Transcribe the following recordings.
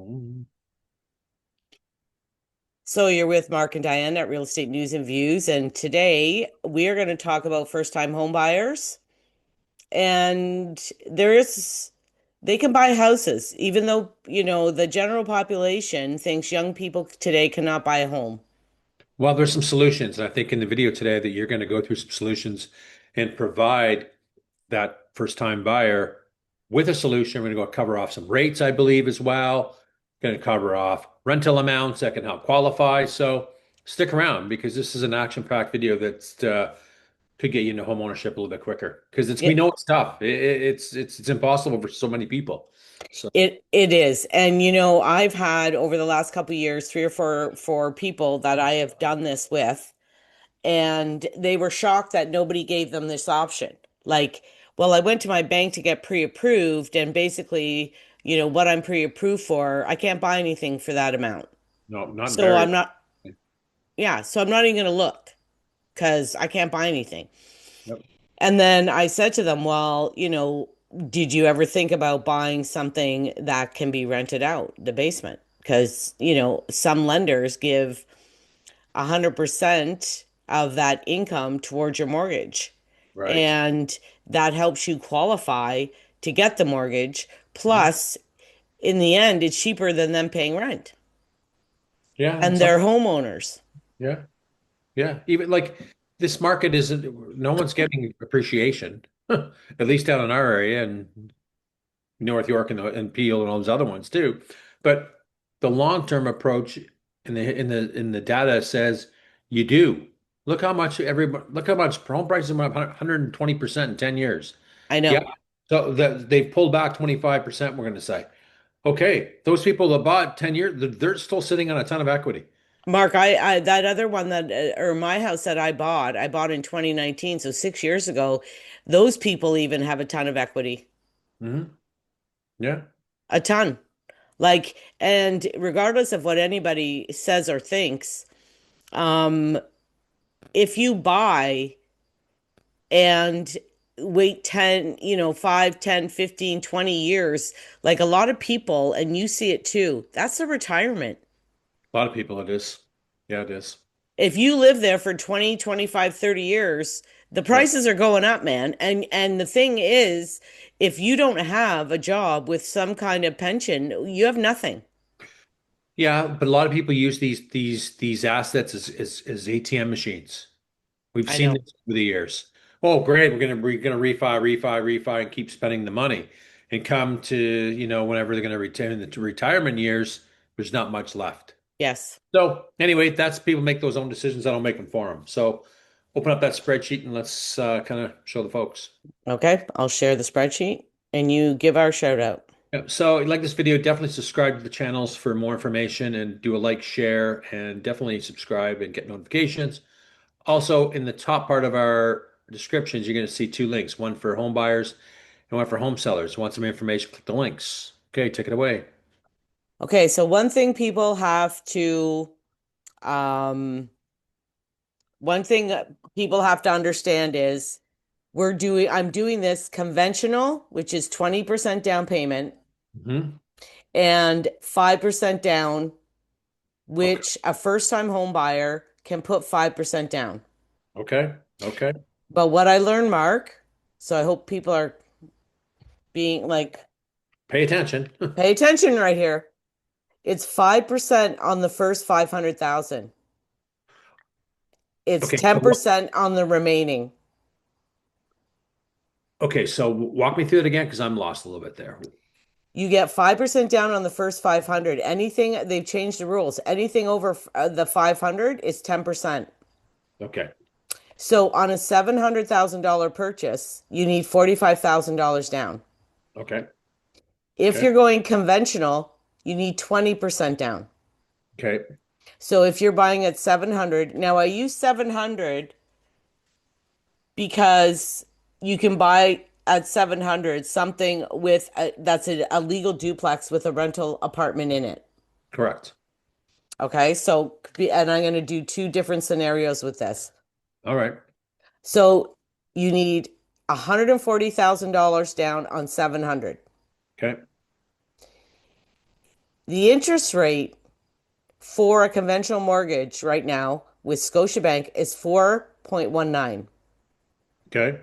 Mm. So you're with Mark and Diane at Real Estate News and Views, and today we are going to talk about first-time home buyers. And there is, they can buy houses, even though, the general population thinks young people today cannot buy a home. Well, there's some solutions. And I think in the video today that you're going to go through some solutions and provide that first-time buyer with a solution. We're going to go cover off some rates, I believe, as well. Going to cover off rental amounts that can help qualify. So stick around because this is an action-packed video that's could get you into home ownership a little bit quicker. Because we Yeah, know it's tough. It's impossible for so many people. So it is. And I've had over the last couple of years, three or four people that I have done this with, and they were shocked that nobody gave them this option. Like, well, I went to my bank to get pre-approved, and basically, what I'm pre-approved for, I can't buy anything for that amount. no, not So very. I'm not, yeah, so I'm not even going to look because I can't buy anything. Yep. And then I said to them, well, did you ever think about buying something that can be rented out, the basement? Because, some lenders give 100% of that income towards your mortgage. Right. And that helps you qualify to get the mortgage. Mhm. Plus, in the end, it's cheaper than them paying rent. Yeah, And it's they're homeowners. yeah. Yeah, even like this market isn't, no one's getting appreciation, at least down in our area and North York and Peel and all those other ones too. But the long-term approach in the data says you do. Look how much home prices went up 120% in 10 years. I Yeah. know. So they've pulled back 25%, we're going to say. Okay, those people that bought 10 years, they're still sitting on a ton of equity. Mark, I that other one that or my house that I bought in 2019, so 6 years ago, those people even have a ton of equity, Hmm. Yeah. a ton. Like, and regardless of what anybody says or thinks, um, if you buy and wait 10, 5, 10, 15, 20 years, like a lot of people, and you see it too, that's a retirement. A lot of people it is. Yeah, it is. If you live there for 20, 25, 30 years, the Yep. prices are going up, man. And the thing is, if you don't have a job with some kind of pension, you have nothing. Yeah, but a lot of people use these assets as ATM machines. We've I seen know. this over the years. Oh, great, we're gonna refi, and keep spending the money, and come to whenever they're gonna retain the retirement years, there's not much left. Yes. So anyway, that's people make those own decisions. I don't make them for them. So open up that spreadsheet and let's kind of show the folks. Okay. I'll share the spreadsheet and you give our shout out. Yeah, so if you like this video, definitely subscribe to the channels for more information and do a like, share, and definitely subscribe and get notifications. Also, in the top part of our descriptions, you're going to see two links, one for home buyers and one for home sellers. Want some information, click the links. Okay, take it away. Okay. So um, one thing that people have to understand is I'm doing this conventional, which is 20% down payment Hmm. and 5% down, Okay. which a first-time home buyer can put 5% down. Okay. Okay. But what I learned, Mark, so I hope people are being like, Pay attention. pay attention right here. It's 5% on the first 500,000. It's Okay. So, 10% on the remaining. okay. So walk me through it again because I'm lost a little bit there. You get 5% down on the first 500. Anything, they've changed the rules. Anything over the 500 is 10%. Okay. So on a $700,000 purchase, you need $45,000 down. Okay. If Okay. you're going conventional, you need 20% down. Okay. So if you're buying at 700, now I use 700 because you can buy at 700 something that's a legal duplex with a rental apartment in it. Correct. Okay, and I'm going to do two different scenarios with this. All right. So you need $140,000 down on 700. Okay. The interest rate for a conventional mortgage right now with Scotiabank is 4.19. Okay.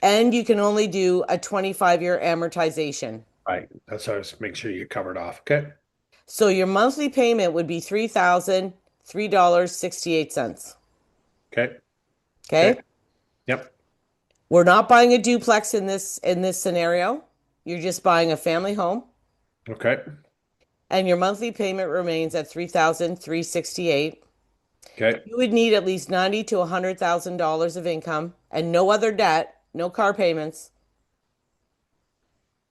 And you can only do a 25-year amortization. Right. That's how I was make sure you covered off. Okay. So your monthly payment would be $3,003.68. Okay. Okay. Okay? Yep. We're not buying a duplex in this scenario. You're just buying a family home, Okay. and your monthly payment remains at 3,368. Okay. You would need at least 90 to $100,000 of income and no other debt, no car payments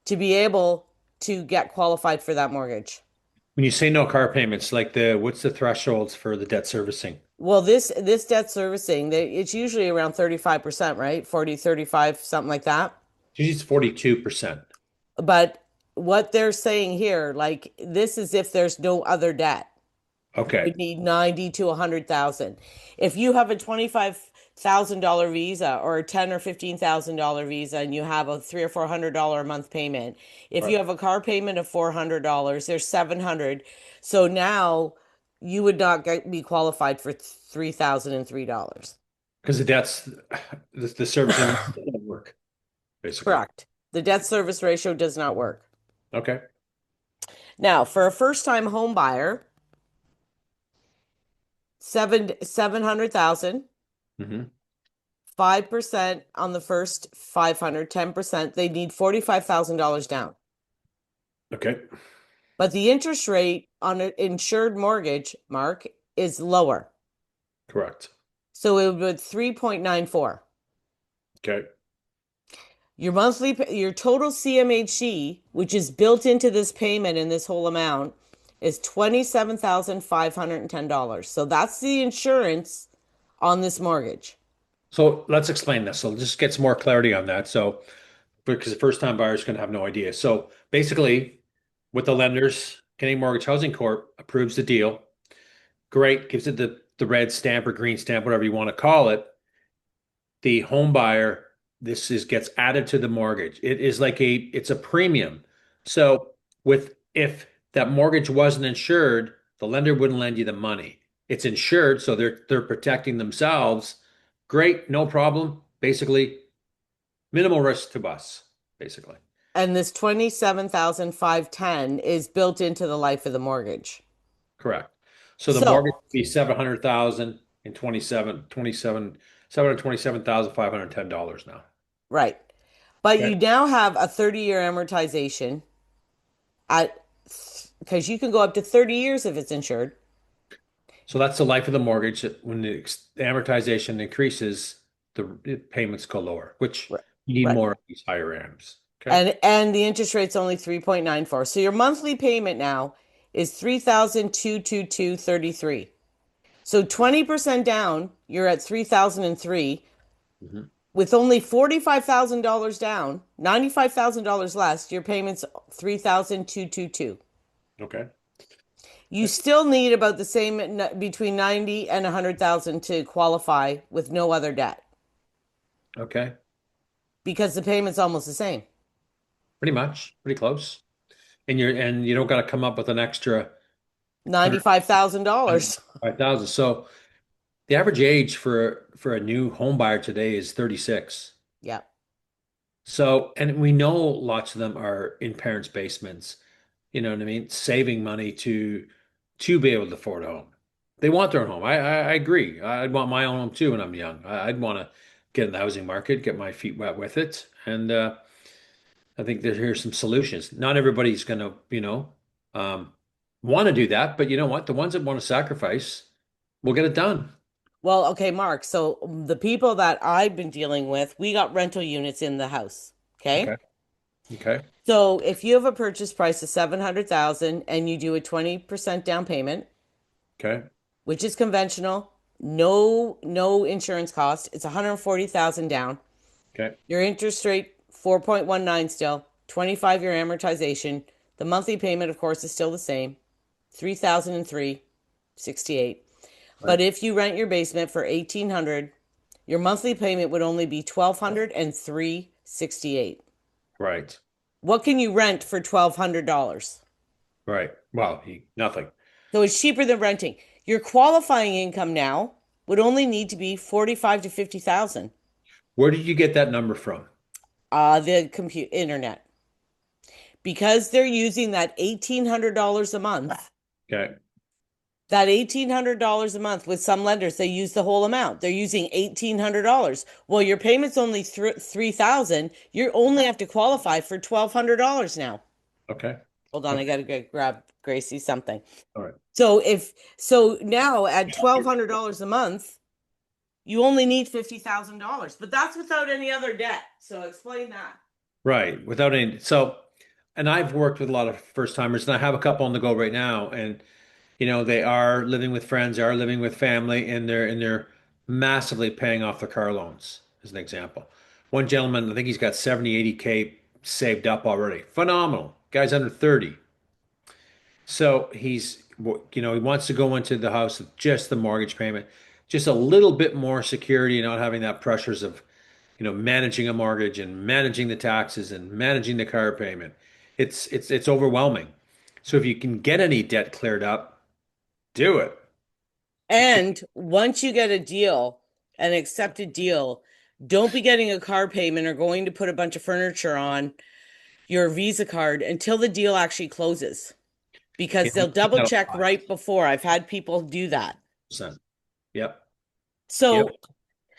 to be able to get qualified for that mortgage. When you say no car payments, like what's the thresholds for the debt servicing? Well, this debt servicing, it's usually around 35%, right? 40, 35, something like that. Usually it's 42%. But what they're saying here, like this is if there's no other debt. You Okay. would need 90 to 100,000. If you have a $25,000 visa or a 10 or $15,000 visa and you have a 3 or $400 a month payment, if Right. you have a car payment of $400, there's 700. So now you would not be qualified for $3,003. Because the debt's the servicing doesn't work, basically. Correct. The debt service ratio does not work. Okay. Now, for a first-time home buyer, 700,000. Hmm. 5% on the first 500, 10%, they need $45,000 down. Okay. But the interest rate on an insured mortgage, Mark, is lower. Correct. So it would be 3.94. Okay. Your total CMHC, which is built into this payment in this whole amount, is $27,510. So that's the insurance on this mortgage. So let's explain this. So just get some more clarity on that. So because the first time buyers can have no idea. So basically, with the lenders, Canadian Mortgage Housing Corp approves the deal. Great, gives it the red stamp or green stamp, whatever you want to call it. The home buyer, this is gets added to the mortgage. It is like it's a premium. So with if that mortgage wasn't insured, the lender wouldn't lend you the money. It's insured, so they're protecting themselves. Great, no problem. Basically, minimal risk to us, basically. And this 27,510 is built into the life of the mortgage. Correct. So the So, mortgage would be 700,000 and 727,510 dollars now. right. But Okay. you now have a 30-year amortization at because you can go up to 30 years if it's insured. So that's the life of the mortgage. When the amortization increases, the payments go lower, which Right. you need Right. more of these higher AMs. Okay. And the interest rate's only 3.94. So your monthly payment now is 3,222.33. So 20% down, you're at 3,003 Hmm. with only $45,000 down, $95,000 less, your payment's 3,222. Okay. You still need about the same between 90 and 100,000 to qualify with no other debt Okay. because the payment's almost the same. Pretty much, pretty close. And you don't got to come up with an extra $95,000. 105,000. So the average age for a new home buyer today is 36. Yeah. So, and we know lots of them are in parents' basements, you know what I mean, saving money to be able to afford a home. They want their own home. I agree. I'd want my own home too when I'm young. I'd want to get in the housing market, get my feet wet with it, and I think here's some solutions. Not everybody's going to, um, want to do that, but you know what? The ones that want to sacrifice will get it done. Well, okay, Mark. So the people that I've been dealing with, we got rental units in the house. Okay. Okay. Okay. So if you have a purchase price of 700,000 and you do a 20% down payment, Okay. which is conventional, no insurance cost, it's 140,000 down. Okay. Your interest rate 4.19 still, 25-year amortization. The monthly payment of course is still the same, 3,003.68. But Right. if you rent your basement for 1,800, your monthly payment would only be 1,203.68. Right. What can you rent for $1,200? Right. Well, nothing. So it's cheaper than renting. Your qualifying income now would only need to be 45 to 50,000. Where did you get that number from? The compute internet. Because they're using that $1,800 a month. Okay. That $1,800 a month with some lenders, they use the whole amount. They're using $1,800. Well, your payment's only 3,000. You only have to qualify for $1,200 now. Okay. Hold on, I Okay. gotta go grab Gracie something. All right. So now at $1,200 a month, you only need $50,000, but that's without any other debt. So explain that. Right. Without any, so, and I've worked with a lot of first timers, and I have a couple on the go right now, and they are living with friends, they are living with family, and they're massively paying off their car loans, as an example. One gentleman, I think he's got 70, 80K saved up already. Phenomenal. Guy's under 30. So he wants to go into the house with just the mortgage payment, just a little bit more security, not having that pressures of, managing a mortgage and managing the taxes and managing the car payment. It's overwhelming. So if you can get any debt cleared up, do it. And once you get a deal, an accepted deal, don't be getting a car payment or going to put a bunch of furniture on your Visa card until the deal actually closes Yeah, because they'll we've seen double that a check lot. right before. I've had people do that. Percent. Yep. Yep. So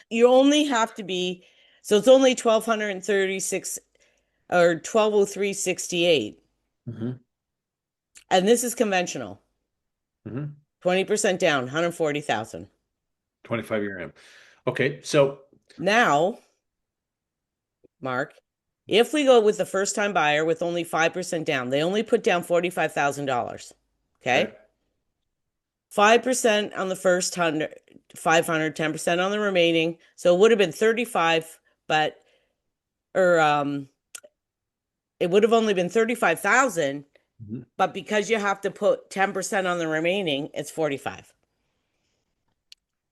you only have to be, so it's only 1,236 or 1,203.68. hmm And this is conventional. hmm 20% down, 140,000. 25-year AM. Okay. So, Now, Mark, if we go with the first time buyer with only 5% down, they only put down $45,000. okay. Okay. 5% on the first 100, 500, 10% on the remaining. So it would have been 35, but, or, it would have only been 35,000, Mhm. but because you have to put 10% on the remaining, it's 45.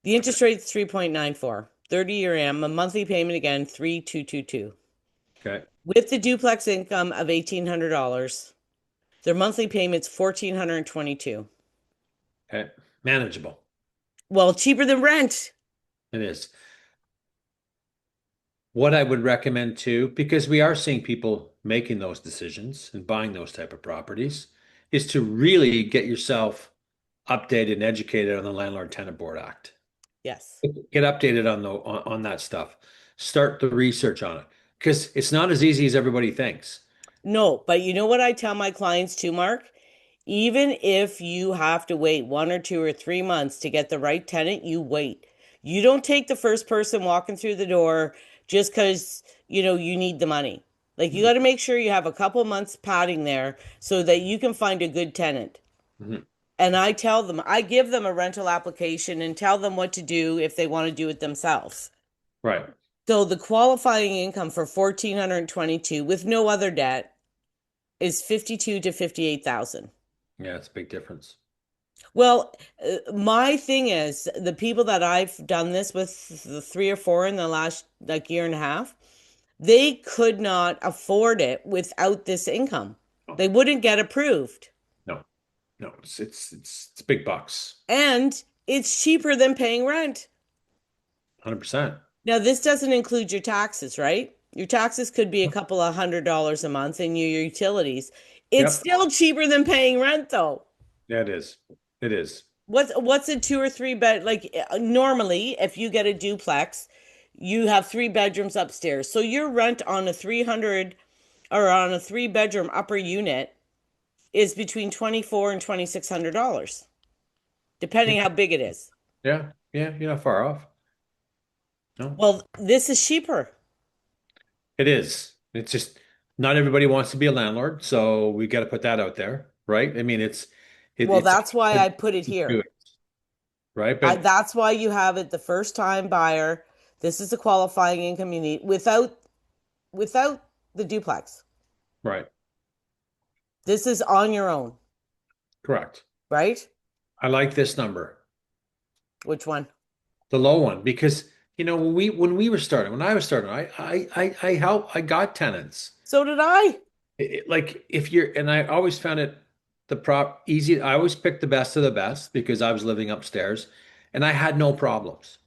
The Okay. interest rate's 3.94, 30-year AM, a monthly payment again, 3,222. Okay. With the duplex income of $1,800, their monthly payment's 1,422. Okay. Manageable. Well, cheaper than rent. It is. What I would recommend too, because we are seeing people making those decisions and buying those type of properties, is to really get yourself updated and educated on the Landlord Tenant Board Act. Yes. Get updated on that stuff. Start the research on it because it's not as easy as everybody thinks. No, but you know what I tell my clients too, Mark? Even if you have to wait 1 or 2 or 3 months to get the right tenant, you wait. You don't take the first person walking through the door just because, you need the money. Like you got to make sure you have a couple months padding there so that you can find a good tenant. Mhm. And I tell them, I give them a rental application and tell them what to do if they want to do it themselves. Right. So the qualifying income for 1,422 with no other debt is 52 to 58,000. Yeah, it's a big difference. Well, my thing is the people that I've done this with, the 3 or 4 in the last like year and a half, they could not afford it without this income. No, They wouldn't get approved. no, no. It's big bucks. And it's cheaper than paying rent. 100%. Now, this doesn't include your taxes, right? Your taxes could be a couple of $100 a month and your utilities. It's Yep. still cheaper than paying rent though. Yeah, it is. It is. What's a 2 or 3 bed like normally if you get a duplex, you have 3 bedrooms upstairs. So your rent on a 300 or on a 3 bedroom upper unit is between 24 and $2,600, Yeah. depending how big it is. Yeah. Yeah. You're not far off. No, Well, this is cheaper. it is. It's just not everybody wants to be a landlord, so we got to put that out there, right? I mean, Well, it's that's why I put it here. right? But That's why you have it the first time buyer. This is the qualifying income you need without the duplex. right, This is on your own, correct. right? I like this number, Which one? the low one, because when we were starting, when I was starting, I got tenants. So did I. Like if you're, and I always found it the prop easy. I always picked the best of the best because I was living upstairs and I had no problems.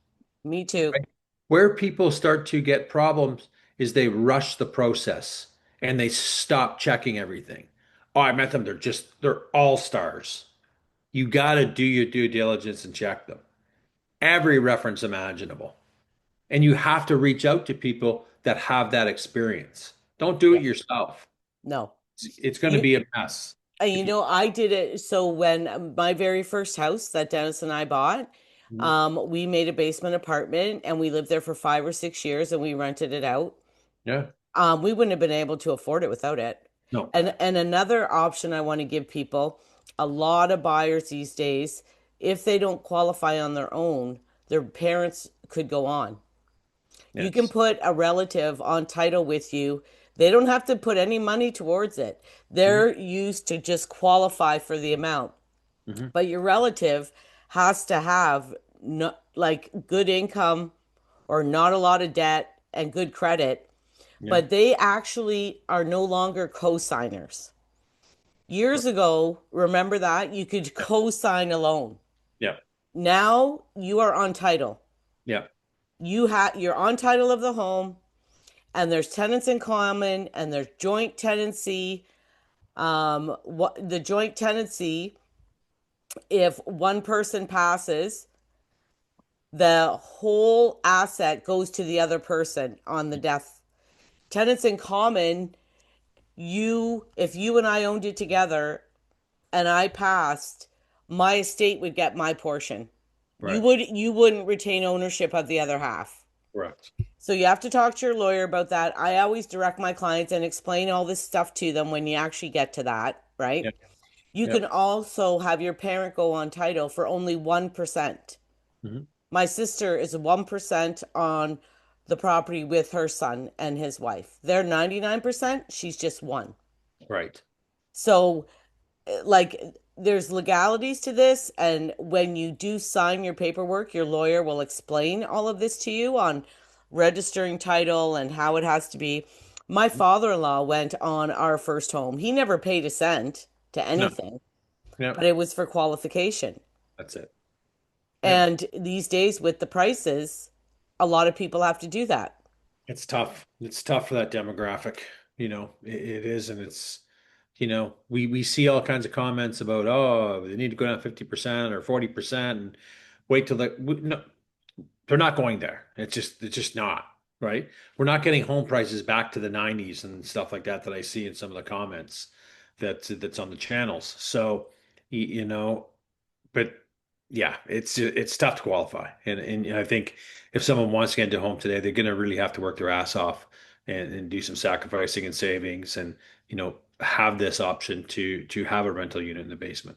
Me too. Right? Where people start to get problems is they rush the process and they stop checking everything. Oh, I met them. They're all stars. You got to do your due diligence and check them. Every reference imaginable. And you have to reach out to people that have that experience. Don't do Yeah. it yourself. No. It's going to You be a mess you if you. know, I did it. So when my very first house that Dennis and I bought, Mhm. we made a basement apartment and we lived there for 5 or 6 years and we rented it out. Yeah. We wouldn't have been able to afford it without it. No. And another option I want to give people, a lot of buyers these days, if they don't qualify on their own, their parents could go on. You can Yes. put a relative on title with you. They don't have to put any money towards it. Hmm. They're used to just qualify for the amount. Hmm. But your relative has to have no, like good income or not a lot of debt and good credit, Yeah. but they actually are no longer co-signers. Years ago, remember that you could Yeah. co-sign a loan. Yeah. Now you are on title. Yeah. You're on title of the home, and there's tenants in common, and there's joint tenancy. What the joint tenancy, if one person passes, the whole asset goes to the other person on the death. Tenants in common, if you and I owned it together and I passed, my estate would get my portion. Right. You wouldn't retain ownership of the other half. Correct. So you have to talk to your lawyer about that. I always direct my clients and explain all this stuff to them when you actually get to that, Yeah. right? You Yeah. can also have your parent go on title for only 1%. Hmm. My sister is 1% on the property with her son and his wife. They're 99%, she's just one. Right. So, like, there's legalities to this. And when you do sign your paperwork, your lawyer will explain all of this to you on registering title and how it has to be. My father in law went on our first home. He never paid a cent to No. anything, Yeah. but it was for qualification. That's it. Yeah. And these days, with the prices, a lot of people have to do that. It's tough. It's tough for that demographic. It is, and we see all kinds of comments about, oh, they need to go down 50% or 40% and wait till no, they're not going there. It's just not, right? We're not getting home prices back to the 90s and stuff like that I see in some of the comments that's on the channels. So, but yeah, it's tough to qualify. And I think if someone wants to get into a home today, they're going to really have to work their ass off and do some sacrificing and savings and, have this option to have a rental unit in the basement.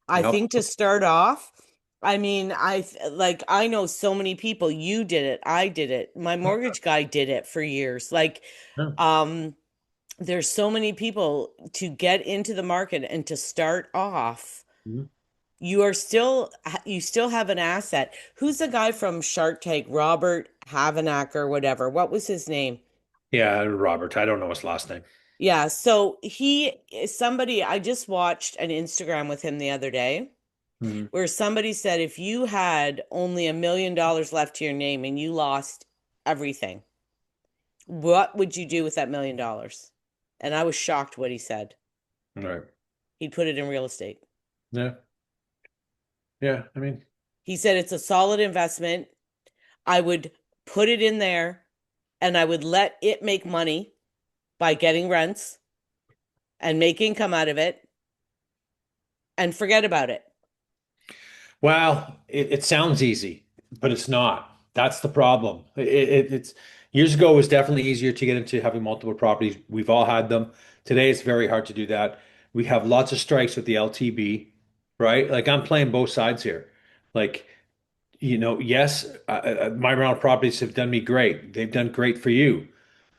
I Yep. think to start off, I mean, I know so many people. You did it. I did it. My mortgage guy did it for years. Yeah. Um, there's so many people to get into the market and to start off. Mhm. You still have an asset. Who's the guy from Shark Tank? Robert Havanack or whatever. What was his name? Yeah, Robert. I don't know his last name. Yeah, so he is somebody I just watched an Instagram with him the other day Mhm. where somebody said if you had only $1 million left to your name and you lost everything, what would you do with that $1 million? And I was shocked what he said. All right. He'd put it in real estate. Yeah. Yeah. I mean, He said it's a solid investment. I would put it in there and I would let it make money by getting rents and make income out of it and forget about it. well, it sounds easy, but it's not. That's the problem. It's years ago it was definitely easier to get into having multiple properties. We've all had them. Today it's very hard to do that. We have lots of strikes with the LTB, right? Like I'm playing both sides here. Like, yes, my rental properties have done me great. They've done great for you.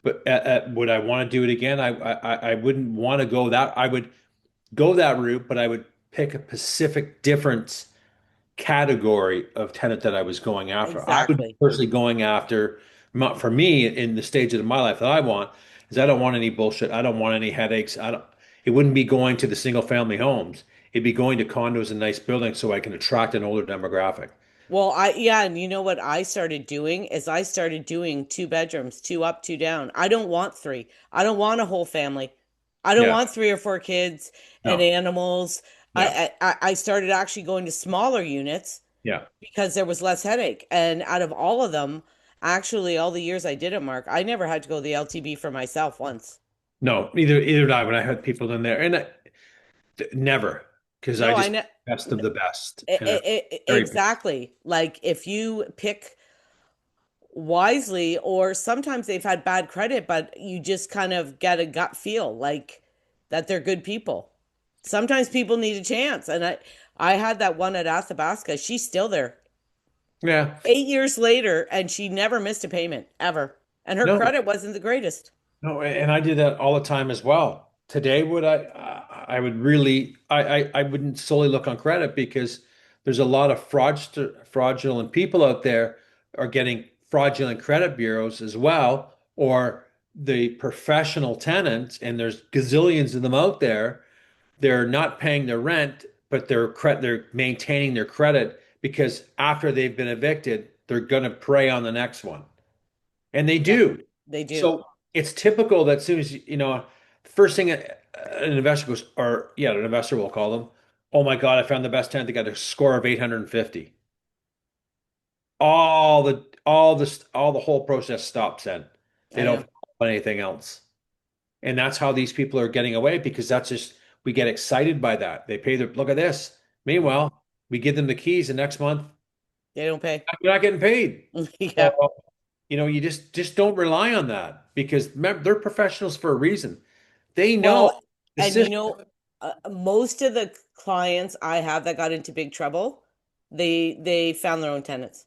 But would I want to do it again? I wouldn't want to go that. I would go that route, but I would pick a specific difference category of tenant that I was going after. I would be Exactly. personally going after, for me, in the stage of my life that I want, is I don't want any bullshit. I don't want any headaches. I don't. It wouldn't be going to the single family homes. It'd be going to condos and nice buildings so I can attract an older demographic. Well, yeah, and you know what I started doing is I started doing two bedrooms, two up, two down. I don't want three. I don't want a whole family. I don't Yeah. want three or four kids and No. animals. Yeah. I started actually going to smaller units Yeah. because there was less headache. And out of all of them, actually, all the years I did it, Mark, I never had to go to the LTB for myself once. No, either did I when I had people in there. And never, because I No, I just know. best of the best. And I'm very Exactly. Like if you pick wisely, or sometimes they've had bad credit, but you just kind of get a gut feel like that they're good people. Sometimes people need a chance. And I had that one at Athabasca. She's still there yeah. 8 years later, and she never missed a payment ever. And her No, credit wasn't the greatest. no, and I did that all the time as well. Today, would I would really, I wouldn't solely look on credit because there's a lot of fraudulent people out there are getting fraudulent credit bureaus as well, or the professional tenants, and there's gazillions of them out there. They're not paying their rent, but they're maintaining their credit because after they've been evicted, they're going to prey on the next one. And they Yeah, do. they do. So it's typical that as soon as the first thing an investor goes, or yeah, an investor will call them, oh my God, I found the best tenant. They got a score of 850. All the whole process stops then. They I don't know. follow anything else. And that's how these people are getting away because that's just we get excited by that. They pay their look at this. Meanwhile, we give them the keys the next month. They don't pay. You're not getting paid. Yeah. So, you just don't rely on that because remember, they're professionals for a reason. They know Well, the and you system. know, most of the clients I have that got into big trouble, they found their own tenants.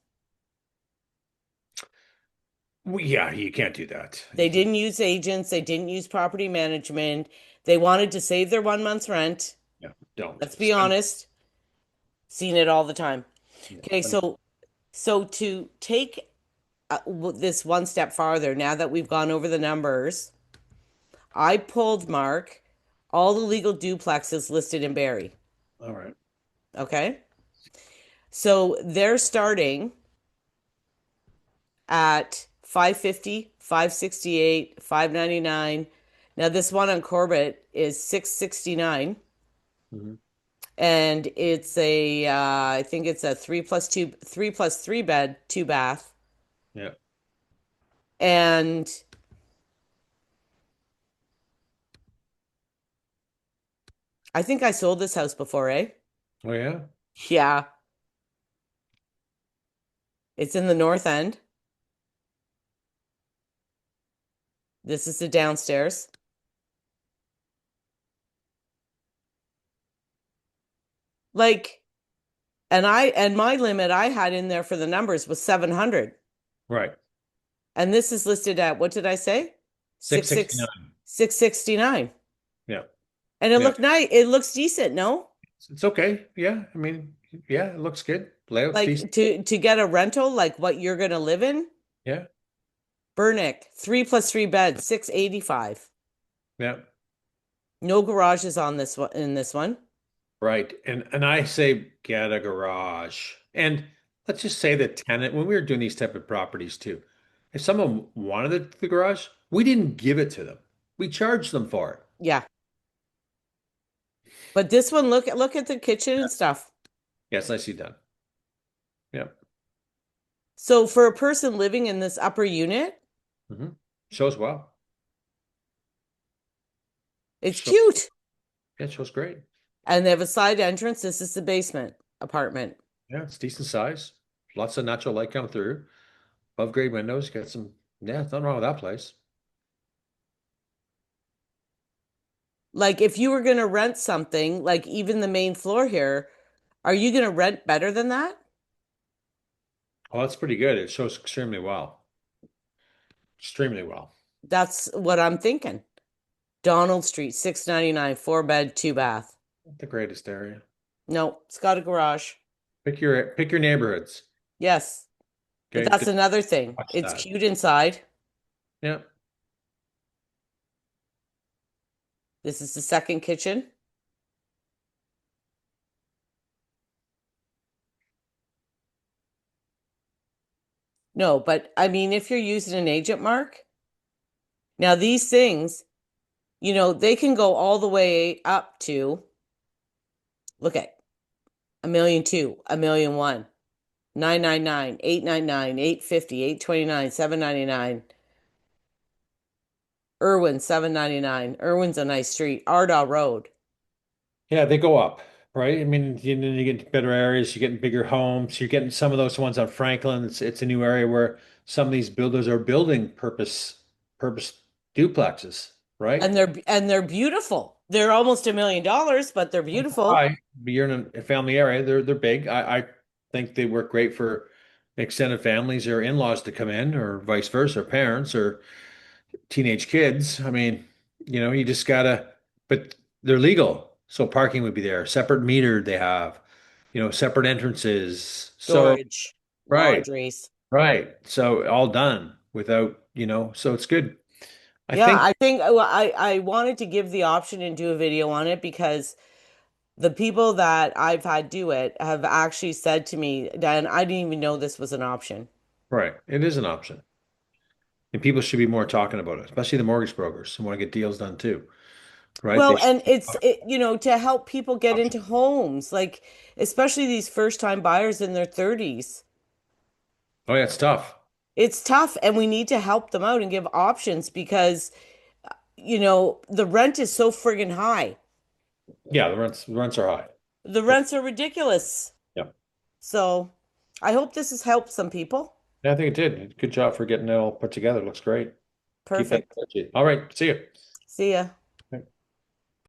Well, yeah, you can't do that. They didn't use agents, they didn't use property management. They wanted to save their 1 month's rent. Yeah, don't Let's be spend. honest, seen it all the time. Yeah, Okay, so to take this one step farther, now that we've gone over the numbers, I pulled Mark all the legal duplexes listed in Barrie. all right. Okay, so they're starting at 550, 568, 599. Now this one on Corbett is 669, Hmm. and it's I think it's a 3+3 bed, two bath. Yeah. And I think I sold this house before, eh? Oh yeah. Yeah, it's in the north end. This is the downstairs. Like, and my limit I had in there for the numbers was 700. Right. And this is listed at, what did I say? Six Six sixty six nine. 669. Yeah. And it Yeah. looked nice. It looks decent, no? It's okay. Yeah. I mean, yeah, it looks good. Layout's decent. Like to get a rental like what you're gonna live in, Yeah. Burnick, 3+3 beds, 685. Yeah. No garages on this one in this one. Right. And I say get a garage. And let's just say the tenant, when we were doing these type of properties too, if someone wanted the garage, we didn't give it to them. We charged them for it. Yeah. But this one, look at the kitchen Yeah. and stuff. Yes, I see done. Yeah. So for a person living in this upper unit, Hmm. Shows well. it's Show, cute. yeah, it shows great. And they have a side entrance. This is the basement apartment. Yeah, it's decent size. Lots of natural light coming through. Above grade windows. Got some, yeah, nothing wrong with that place. Like if you were going to rent something, like even the main floor here, are you going to rent better than that? Oh, that's pretty good. It shows extremely well. Extremely well. That's what I'm thinking. Donald Street, 699, four bed, two bath. Not the greatest area. No, it's got a garage. Pick your neighborhoods. Yes. But Okay, that's just another thing. watch It's that. cute inside. Yeah. This is the second kitchen. No, but I mean, if you're using an agent mark, now these things, they can go all the way up to, look at 1,200,000, 1,000,001, 999, 899, 850, 829, 799. Irwin, 799. Irwin's a nice street. Ardagh Road. Yeah, they go up, right? I mean, you get into better areas, you're getting bigger homes, you're getting some of those ones on Franklin. It's a new area where some of these builders are building purpose duplexes, right? And they're beautiful. They're almost $1,000,000, but they're beautiful. Hi, you're in a family area. They're big. I think they work great for extended families or in-laws to come in, or vice versa, parents or teenage kids. I mean, you just gotta, but they're legal. So parking would be there, separate metered they have, separate entrances. So, Storage, right, laundries. right. So all done without, so it's good. I Yeah, think, I think well, I wanted to give the option and do a video on it because the people that I've had do it have actually said to me, Dan, I didn't even know this was an option. right, it is an option. And people should be more talking about it, especially the mortgage brokers who want to get deals done too, right? They Well, should. and to help people get into homes, like especially these first-time buyers in their 30s. Oh yeah, it's tough. It's tough, and we need to help them out and give options because, the rent is so friggin' high. Yeah, the rents are high. The rents are ridiculous. Yeah. So I hope this has helped some people. Yeah, I think it did. Good job for getting it all put together. Looks great. Keep that Perfect. touchy. All right, see you. See ya.